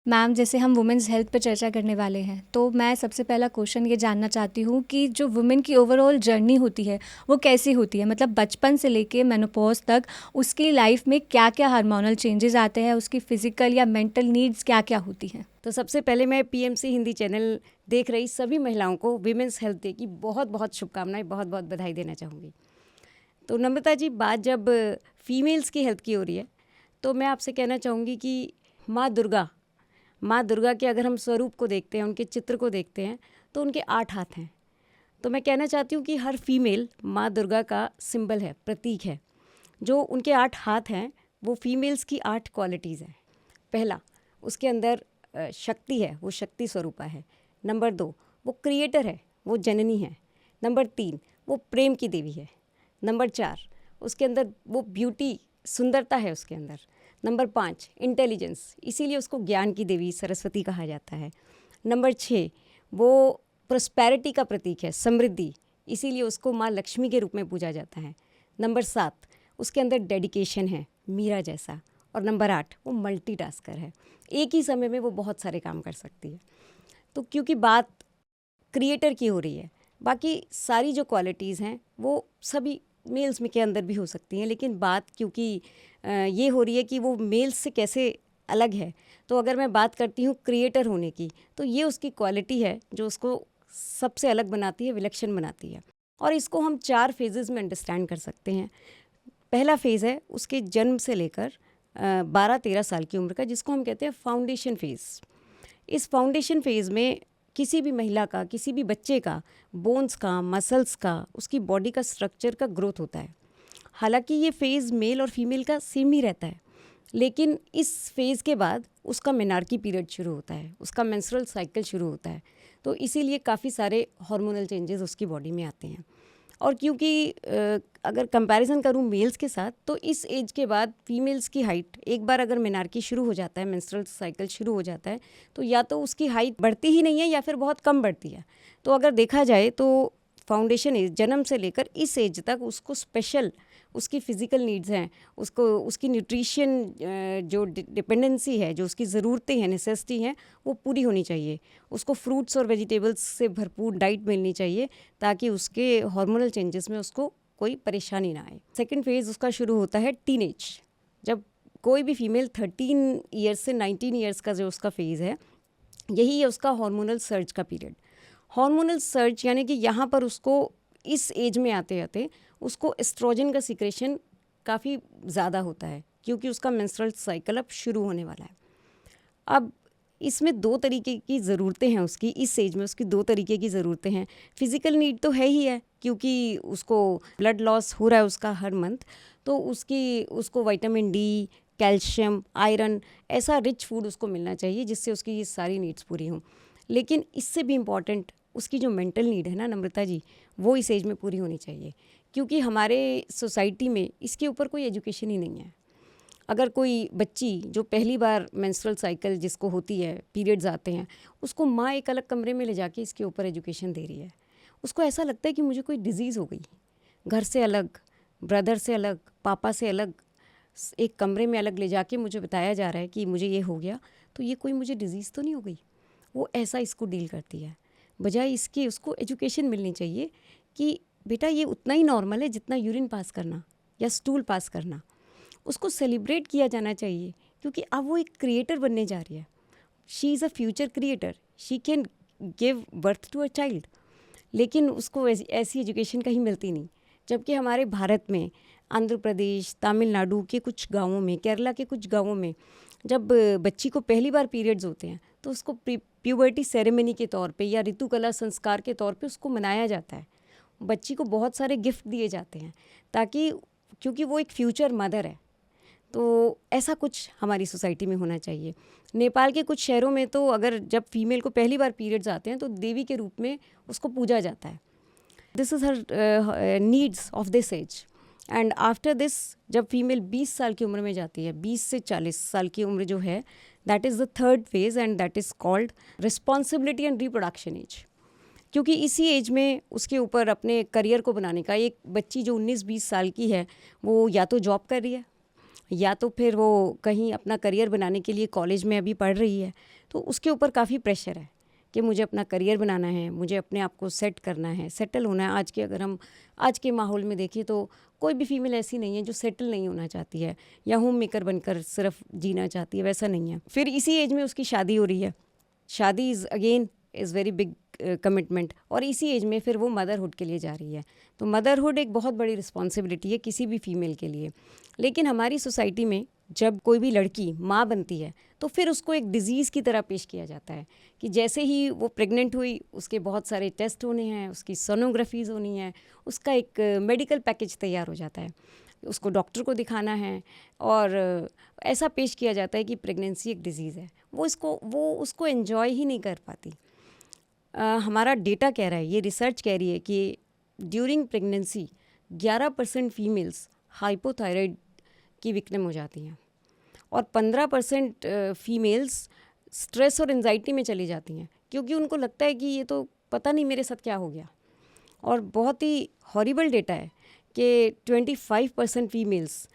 Ma'am, जैसे हम women's health पे चर्चा करने वाले हैं, तो मैं सबसे पहला क्वेश्चन ये जानना चाहती हूँ कि जो वुमेन की ओवरऑल जर्नी होती है वो कैसी होती है? मतलब बचपन से लेके मेनोपॉज तक उसकी लाइफ में क्या क्या हार्मोनल चेंजेस आते हैं, उसकी फिजिकल या मेंटल नीड्स क्या क्या होती हैं? तो सबसे पहले मैं पीएमसी हिंदी चैनल देख रही सभी महिलाओं को वीमेंस हेल्थ डे की बहुत बहुत शुभकामनाएं, बहुत बहुत बधाई देना चाहूँगी। तो नम्रता जी, बात जब फीमेल्स की हेल्थ की हो रही है तो मैं आपसे कहना चाहूँगी कि माँ दुर्गा के अगर हम स्वरूप को देखते हैं, उनके चित्र को देखते हैं, तो उनके 8 हाथ हैं। तो मैं कहना चाहती हूँ कि हर फीमेल माँ दुर्गा का सिंबल है, प्रतीक है। जो उनके 8 हाथ हैं वो फीमेल्स की 8 क्वालिटीज़ हैं। पहला, उसके अंदर शक्ति है, वो शक्ति स्वरूपा है। नंबर 2, वो क्रिएटर है, वो जननी है। नंबर 3, वो प्रेम की देवी है। नंबर 4, उसके अंदर वो ब्यूटी, सुंदरता है उसके अंदर। नंबर 5, इंटेलिजेंस, इसीलिए उसको ज्ञान की देवी सरस्वती कहा जाता है। नंबर 6, वो प्रोस्पेरिटी का प्रतीक है, समृद्धि, इसीलिए उसको माँ लक्ष्मी के रूप में पूजा जाता है। नंबर 7, उसके अंदर डेडिकेशन है, मीरा जैसा। और नंबर 8, वो मल्टीटास्कर है, एक ही समय में वो बहुत सारे काम कर सकती है। तो क्योंकि बात क्रिएटर की हो रही है, बाकी सारी जो क्वालिटीज़ हैं वो सभी मेल्स में के अंदर भी हो सकती हैं, लेकिन बात क्योंकि ये हो रही है कि वो मेल्स से कैसे अलग है, तो अगर मैं बात करती हूँ क्रिएटर होने की, तो ये उसकी क्वालिटी है जो उसको सबसे अलग बनाती है, विलक्षण बनाती है। और इसको हम 4 फेजेज़ में अंडरस्टैंड कर सकते हैं। पहला फेज़ है उसके जन्म से लेकर 12-13 साल की उम्र का, जिसको हम कहते हैं फाउंडेशन फेज़। इस फाउंडेशन फेज़ में किसी भी महिला का, किसी भी बच्चे का बोन्स का, मसल्स का, उसकी बॉडी का स्ट्रक्चर का ग्रोथ होता है। हालांकि ये फेज़ मेल और फीमेल का सेम ही रहता है, लेकिन इस फेज़ के बाद उसका मेनार्की पीरियड शुरू होता है, उसका मेंस्ट्रुअल साइकिल शुरू होता है। तो इसीलिए काफ़ी सारे हार्मोनल चेंजेस उसकी बॉडी में आते हैं। और क्योंकि अगर कंपैरिजन करूँ मेल्स के साथ, तो इस एज के बाद फीमेल्स की हाइट, एक बार अगर मेनार्की शुरू हो जाता है, मेंस्ट्रुअल साइकिल शुरू हो जाता है, तो या तो उसकी हाइट बढ़ती ही नहीं है या फिर बहुत कम बढ़ती है। तो अगर देखा जाए तो फाउंडेशन एज, जन्म से लेकर इस एज तक उसको स्पेशल उसकी फ़िज़िकल नीड्स हैं, उसको उसकी न्यूट्रिशन जो डिपेंडेंसी है, जो उसकी ज़रूरतें हैं, नेसेसिटी हैं, वो पूरी होनी चाहिए। उसको फ्रूट्स और वेजिटेबल्स से भरपूर डाइट मिलनी चाहिए, ताकि उसके हार्मोनल चेंजेस में उसको कोई परेशानी ना आए। सेकंड फेज़ उसका शुरू होता है टीनेज, जब कोई भी फीमेल 13 ईयर्स से 19 ईयर्स का जो उसका फेज़ है, यही है उसका हार्मोनल सर्ज का पीरियड। हार्मोनल सर्ज यानी कि यहाँ पर उसको इस एज में आते आते उसको एस्ट्रोजन का सिक्रेशन काफ़ी ज़्यादा होता है, क्योंकि उसका मेंस्ट्रुअल साइकिल अब शुरू होने वाला है। अब इसमें 2 तरीके की ज़रूरतें हैं उसकी, इस एज में उसकी 2 तरीके की ज़रूरतें हैं। फिज़िकल नीड तो है ही है, क्योंकि उसको ब्लड लॉस हो रहा है उसका हर मंथ, तो उसको विटामिन डी, कैल्शियम, आयरन, ऐसा रिच फूड उसको मिलना चाहिए जिससे उसकी ये सारी नीड्स पूरी हों। लेकिन इससे भी इम्पॉर्टेंट उसकी जो मेंटल नीड है ना नम्रता जी, वो इस एज में पूरी होनी चाहिए, क्योंकि हमारे सोसाइटी में इसके ऊपर कोई एजुकेशन ही नहीं है। अगर कोई बच्ची जो पहली बार मेंस्ट्रुअल साइकिल जिसको होती है, पीरियड्स आते हैं, उसको माँ एक अलग कमरे में ले जाके इसके ऊपर एजुकेशन दे रही है, उसको ऐसा लगता है कि मुझे कोई डिज़ीज़ हो गई, घर से अलग, ब्रदर से अलग, पापा से अलग, एक कमरे में अलग ले जाके मुझे बताया जा रहा है कि मुझे ये हो गया, तो ये कोई मुझे डिज़ीज़ तो नहीं हो गई। वो ऐसा इसको डील करती है। बजाय इसके उसको एजुकेशन मिलनी चाहिए कि बेटा ये उतना ही नॉर्मल है जितना यूरिन पास करना या स्टूल पास करना। उसको सेलिब्रेट किया जाना चाहिए, क्योंकि अब वो एक क्रिएटर बनने जा रही है। She is a future creator, she can give birth to a child. लेकिन उसको ऐसी एजुकेशन कहीं मिलती नहीं। जबकि हमारे भारत में आंध्र प्रदेश, तमिलनाडु के कुछ गाँवों में, केरला के कुछ गाँवों में जब बच्ची को पहली बार पीरियड्स होते हैं, तो उसको प्यूबर्टी सेरेमनी के तौर पे या ऋतुकला संस्कार के तौर पे उसको मनाया जाता है। बच्ची को बहुत सारे गिफ्ट दिए जाते हैं, ताकि, क्योंकि वो एक फ्यूचर मदर है। तो ऐसा कुछ हमारी सोसाइटी में होना चाहिए। नेपाल के कुछ शहरों में तो अगर जब फीमेल को पहली बार पीरियड्स आते हैं, तो देवी के रूप में उसको पूजा जाता है। This is her needs of this age. And after this, जब फीमेल 20 साल की उम्र में जाती है, 20 से 40 साल की उम्र जो है, that is the third phase, and that is called responsibility and reproduction age. क्योंकि इसी एज में उसके ऊपर अपने करियर को बनाने का, एक बच्ची जो 19-20 साल की है, वो या तो जॉब कर रही है, या तो फिर वो कहीं अपना करियर बनाने के लिए कॉलेज में अभी पढ़ रही है, तो उसके ऊपर काफ़ी प्रेशर है कि मुझे अपना करियर बनाना है, मुझे अपने आप को सेट करना है, सेटल होना है। अगर हम आज के माहौल में देखें तो कोई भी फीमेल ऐसी नहीं है जो सेटल नहीं होना चाहती है या होम मेकर बनकर सिर्फ जीना चाहती है, वैसा नहीं है। फिर इसी एज में उसकी शादी हो रही है। शादी इज़ वेरी बिग कमिटमेंट, और इसी एज में फिर वो मदरहुड के लिए जा रही है। तो मदरहुड एक बहुत बड़ी रिस्पॉन्सिबिलिटी है किसी भी फीमेल के लिए। लेकिन हमारी सोसाइटी में जब कोई भी लड़की माँ बनती है तो फिर उसको एक डिज़ीज़ की तरह पेश किया जाता है कि जैसे ही वो प्रेग्नेंट हुई उसके बहुत सारे टेस्ट होने हैं, उसकी सोनोग्राफीज़ होनी है, उसका एक मेडिकल पैकेज तैयार हो जाता है, उसको डॉक्टर को दिखाना है, और ऐसा पेश किया जाता है कि प्रेगनेंसी एक डिज़ीज़ है। वो उसको एंजॉय ही नहीं कर पाती। हमारा डेटा कह रहा है, ये रिसर्च कह रही है कि ड्यूरिंग प्रेगनेंसी 11% फीमेल्स हाइपोथायराइड की विक्टिम हो जाती हैं, और 15% फीमेल्स स्ट्रेस और एंजाइटी में चली जाती हैं, क्योंकि उनको लगता है कि ये तो पता नहीं मेरे साथ क्या हो गया। और बहुत ही हॉरिबल डेटा है कि 25% females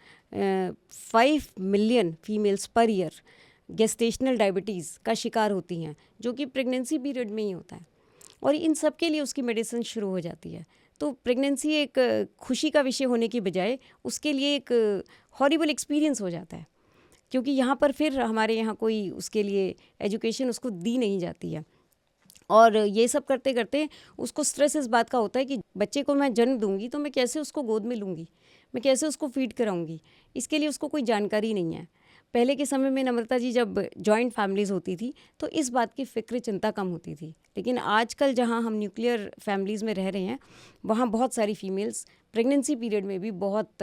5 million females per year gestational diabetes का शिकार होती हैं, जो कि प्रेगनेंसी पीरियड में ही होता है, और इन सब के लिए उसकी मेडिसिन शुरू हो जाती है। तो प्रेगनेंसी एक खुशी का विषय होने की बजाय उसके लिए एक हॉरिबल एक्सपीरियंस हो जाता है, क्योंकि यहाँ पर फिर हमारे यहाँ कोई उसके लिए एजुकेशन उसको दी नहीं जाती है। और ये सब करते करते उसको स्ट्रेस इस बात का होता है कि बच्चे को मैं जन्म दूंगी तो मैं कैसे उसको गोद में लूँगी, मैं कैसे उसको फीड कराऊंगी, इसके लिए उसको कोई जानकारी नहीं है। पहले के समय में नम्रता जी, जब जॉइंट फैमिलीज़ होती थी तो इस बात की फ़िक्र चिंता कम होती थी। लेकिन आजकल जहाँ हम न्यूक्लियर फैमिलीज़ में रह रहे हैं, वहाँ बहुत सारी फीमेल्स प्रेगनेंसी पीरियड में भी बहुत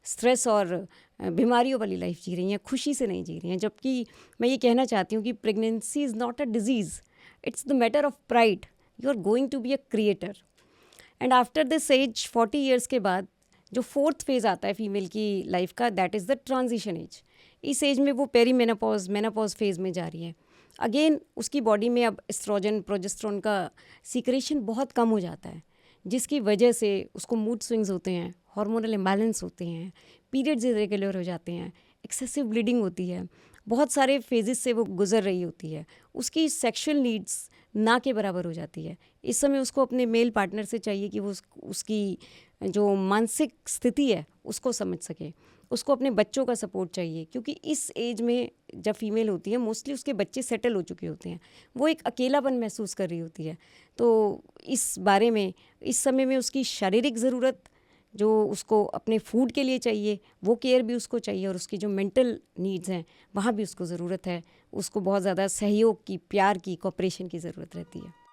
स्ट्रेस और बीमारियों वाली लाइफ जी रही हैं, खुशी से नहीं जी रही हैं। जबकि मैं ये कहना चाहती हूँ कि pregnancy is not a disease, it's the matter of pride. You are going to be a creator. And after this age 40 years के बाद जो 4th फेज़ आता है फीमेल की लाइफ का, that is the transition age. इस age में वो मेनोपॉज फेज़ में जा रही है। अगेन उसकी बॉडी में अब एस्ट्रोजन, प्रोजेस्टेरोन का सीक्रेशन बहुत कम हो जाता है, जिसकी वजह से उसको मूड स्विंग्स होते हैं, हार्मोनल इम्बैलेंस होते हैं, पीरियड्स इरेगुलर हो जाते हैं, एक्सेसिव ब्लीडिंग होती है, बहुत सारे फेजेस से वो गुजर रही होती है। उसकी सेक्सुअल नीड्स ना के बराबर हो जाती है। इस समय उसको अपने मेल पार्टनर से चाहिए कि वो उसकी जो मानसिक स्थिति है उसको समझ सके, उसको अपने बच्चों का सपोर्ट चाहिए, क्योंकि इस एज में जब फीमेल होती है मोस्टली उसके बच्चे सेटल हो चुके होते हैं, वो एक अकेलापन महसूस कर रही होती है। तो इस बारे में इस समय में उसकी शारीरिक ज़रूरत जो उसको अपने फूड के लिए चाहिए, वो केयर भी उसको चाहिए, और उसकी जो मेंटल नीड्स हैं वहाँ भी उसको ज़रूरत है। उसको बहुत ज़्यादा सहयोग की, प्यार की, कोऑपरेशन की ज़रूरत रहती है।